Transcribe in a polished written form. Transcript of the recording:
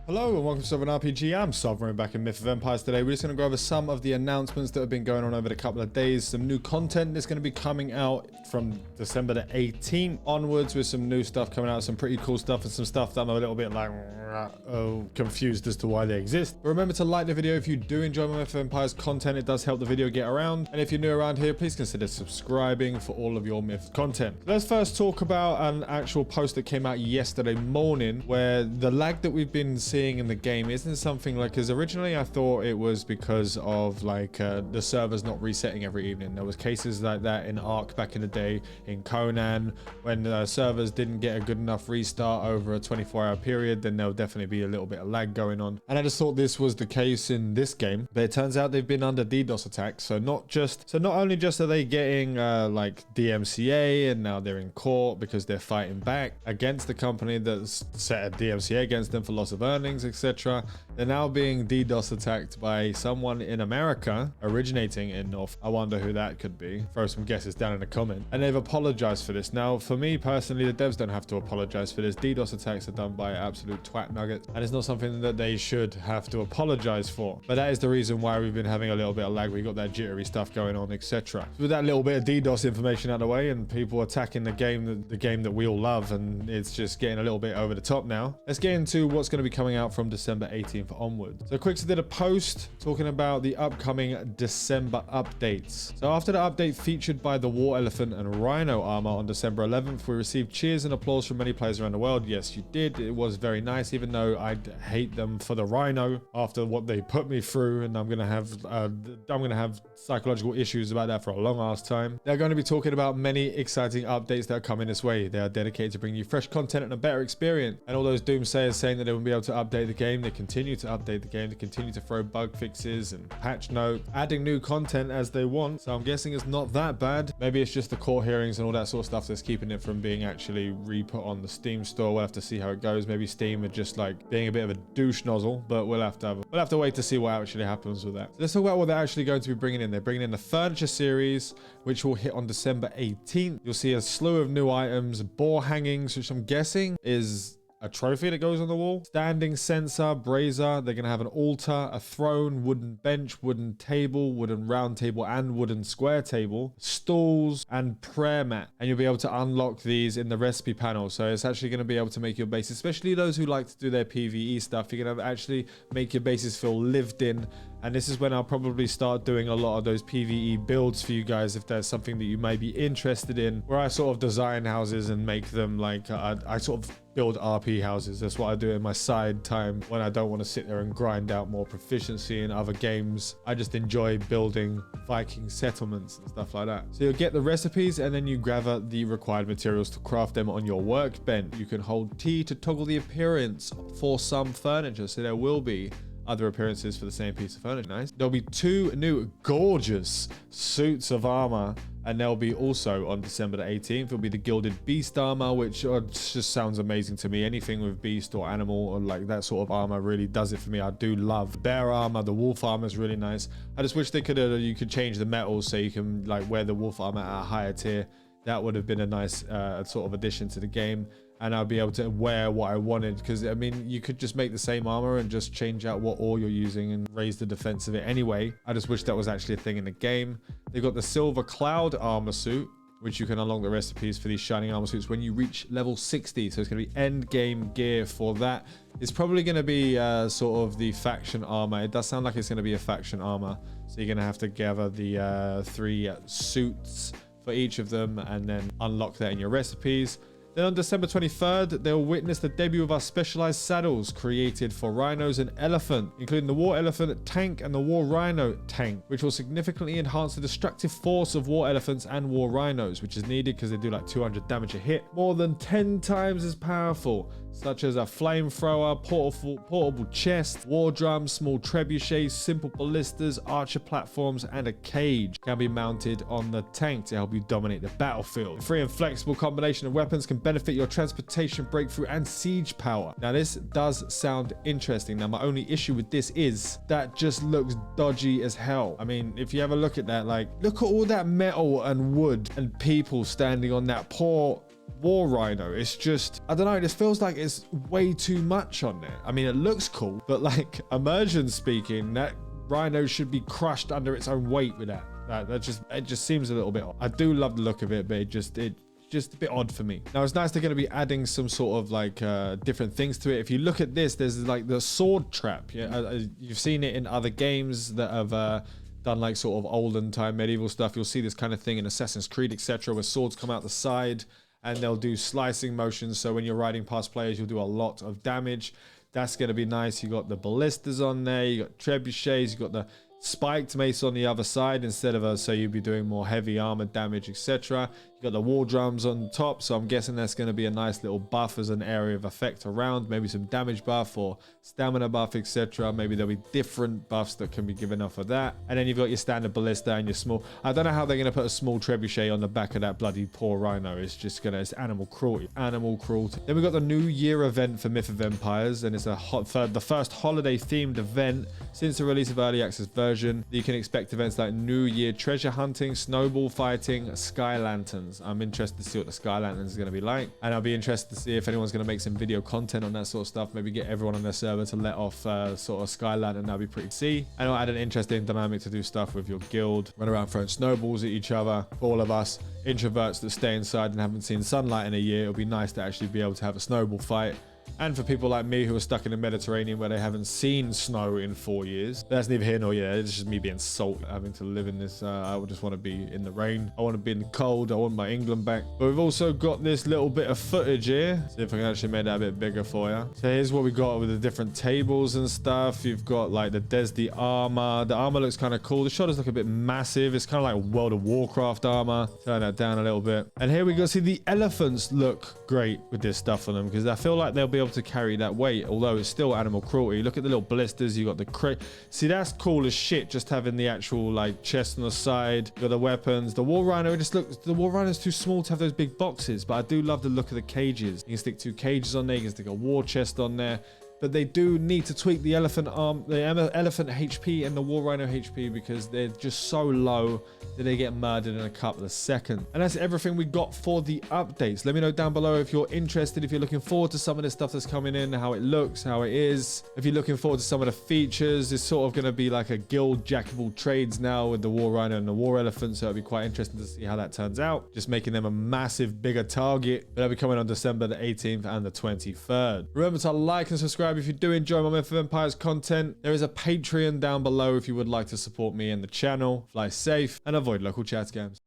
Hello and welcome to Sovereign RPG. I'm Sovereign, back in Myth of Empires today. We're just going to go over some of the announcements that have been going on over the couple of days. Some new content that's going to be coming out from December the 18th onwards, with some new stuff coming out, some pretty cool stuff and some stuff that I'm a little bit like confused as to why they exist. But remember to like the video if you do enjoy my Myth of Empires content. It does help the video get around. And if you're new around here, please consider subscribing for all of your Myth content. Let's first talk about an actual post that came out yesterday morning, where the lag that we've been seeing in the game isn't something like, because originally I thought it was because of like the servers not resetting every evening. There was cases like that in Ark back in the day, in Conan, when the servers didn't get a good enough restart over a 24-hour period, then there'll definitely be a little bit of lag going on. And I just thought this was the case in this game, but it turns out they've been under DDoS attacks. So not only just are they getting like DMCA, and now they're in court because they're fighting back against the company that's set a DMCA against them for loss of earnings, etc. They're now being DDoS attacked by someone in America, originating in North. I wonder who that could be. Throw some guesses down in the comment. And they've apologized for this. Now, for me personally, the devs don't have to apologize for this. DDoS attacks are done by absolute twat nuggets, and it's not something that they should have to apologize for. But that is the reason why we've been having a little bit of lag. We got that jittery stuff going on, etc. So with that little bit of DDoS information out of the way, and people attacking the game that we all love, and it's just getting a little bit over the top now. Let's get into what's going to be coming out from December 18th onwards. So Quixer did a post talking about the upcoming December updates. So after the update featured by the War Elephant and Rhino armor on December 11th, we received cheers and applause from many players around the world. Yes, you did. It was very nice, even though I hate them for the Rhino after what they put me through, and I'm gonna have psychological issues about that for a long ass time. They're going to be talking about many exciting updates that are coming this way. They are dedicated to bringing you fresh content and a better experience. And all those doomsayers saying that they won't be able to update the game, they continue to update the game. They continue to throw bug fixes and patch notes, adding new content as they want. So I'm guessing it's not that bad. Maybe it's just the court hearings and all that sort of stuff that's keeping it from being actually re-put on the Steam store. We'll have to see how it goes. Maybe Steam are just like being a bit of a douche nozzle, but we'll have to wait to see what actually happens with that. So let's talk about what they're actually going to be bringing in. They're bringing in the furniture series, which will hit on December 18th. You'll see a slew of new items, boar hangings, which I'm guessing is a trophy that goes on the wall, standing censer, brazier. They're going to have an altar, a throne, wooden bench, wooden table, wooden round table, and wooden square table, stools, and prayer mat. And you'll be able to unlock these in the recipe panel. So it's actually going to be able to make your base, especially those who like to do their PvE stuff, you're going to actually make your bases feel lived in. And this is when I'll probably start doing a lot of those PvE builds for you guys, if there's something that you may be interested in, where I sort of design houses and make them like, I sort of build RP houses. That's what I do in my side time when I don't want to sit there and grind out more proficiency in other games. I just enjoy building Viking settlements and stuff like that. So you'll get the recipes, and then you gather the required materials to craft them on your workbench. You can hold T to toggle the appearance for some furniture, so there will be other appearances for the same piece of furniture. Nice. There'll be 2 new gorgeous suits of armor, and they'll be also on December the 18th. It'll be the Gilded Beast armor, which just sounds amazing to me. Anything with beast or animal or like that sort of armor really does it for me. I do love bear armor. The wolf armor is really nice. I just wish they could you could change the metals so you can like wear the wolf armor at a higher tier. That would have been a nice sort of addition to the game. And I'll be able to wear what I wanted, because I mean, you could just make the same armor and just change out what ore you're using and raise the defense of it anyway. I just wish that was actually a thing in the game. They've got the Silver Cloud armor suit, which you can unlock the recipes for these shining armor suits when you reach level 60. So it's going to be end game gear for that. It's probably going to be sort of the faction armor. It does sound like it's going to be a faction armor. So you're going to have to gather the 3 suits for each of them and then unlock that in your recipes. Then on December 23rd, they'll witness the debut of our specialized saddles created for rhinos and elephant, including the War Elephant tank and the War Rhino tank, which will significantly enhance the destructive force of War Elephants and War Rhinos, which is needed because they do like 200 damage a hit, more than 10 times as powerful, such as a flamethrower, portable chest, war drums, small trebuchets, simple ballistas, archer platforms, and a cage can be mounted on the tank to help you dominate the battlefield. A free and flexible combination of weapons can benefit your transportation, breakthrough, and siege power. Now this does sound interesting. Now my only issue with this is that just looks dodgy as hell. I mean, if you have a look at that, like, look at all that metal and wood and people standing on that poor war rhino. It's just, I don't know, it just feels like it's way too much on there. I mean, it looks cool, but like immersion speaking, that rhino should be crushed under its own weight with that. It just seems a little bit odd. I do love the look of it, but it just a bit odd for me. Now it's nice they're going to be adding some sort of like different things to it. If you look at this, there's like the sword trap. Yeah, you've seen it in other games that have done like sort of olden time medieval stuff. You'll see this kind of thing in Assassin's Creed, etc., where swords come out the side and they'll do slicing motions. So when you're riding past players, you'll do a lot of damage. That's going to be nice. You got the ballistas on there. You got trebuchets. You got the spiked mace on the other side instead of so you'd be doing more heavy armor damage, etc. You got the war drums on top, so I'm guessing that's going to be a nice little buff as an area of effect around, maybe some damage buff or stamina buff, etc. Maybe there'll be different buffs that can be given off of that. And then you've got your standard ballista and your small, I don't know how they're going to put a small trebuchet on the back of that bloody poor rhino. It's just gonna, it's animal cruelty. Then we got the New Year event for Myth of Empires, and it's the first holiday themed event since the release of early access version. You can expect events like New Year treasure hunting, snowball fighting, sky lanterns. I'm interested to see what the sky lanterns is going to be like, and I'll be interested to see if anyone's going to make some video content on that sort of stuff. Maybe get everyone on their server to let off sort of sky lantern. That'd be pretty cool. And I'll add an interesting dynamic to do stuff with your guild, run around throwing snowballs at each other. For all of us introverts that stay inside and haven't seen sunlight in a year, it'll be nice to actually be able to have a snowball fight. And for people like me who are stuck in the Mediterranean where they haven't seen snow in 4 years, that's neither here nor there. It's just me being salt, having to live in this. I would just want to be in the rain. I want to be in the cold. I want my England back. But we've also got this little bit of footage here. See if I can actually make that a bit bigger for you. So here's what we got with the different tables and stuff. You've got like the armor. The armor looks kind of cool. The shoulders look a bit massive. It's kind of like World of Warcraft armor. Turn that down a little bit. And here we go. See, the elephants look great with this stuff on them because I feel like they'll be able to carry that weight, although it's still animal cruelty. Look at the little blisters. You got the crate. See, that's cool as shit, just having the actual like chest on the side. You got the weapons. The war rhino, it just looks, the war rhino's too small to have those big boxes, but I do love the look of the cages. You can stick 2 cages on there. You can stick a war chest on there. But they do need to tweak the elephant arm, the elephant HP and the war rhino HP, because they're just so low that they get murdered in a couple of seconds. And that's everything we got for the updates. Let me know down below if you're interested, if you're looking forward to some of the stuff that's coming in, how it looks, how it is. If you're looking forward to some of the features, it's sort of going to be like a guild jack of all trades now with the war rhino and the war elephant. So it'll be quite interesting to see how that turns out. Just making them a massive, bigger target. But that'll be coming on December the 18th and the 23rd. Remember to like and subscribe if you do enjoy my Myth of Empires content. There is a Patreon down below if you would like to support me and the channel. Fly safe and avoid local chat scams.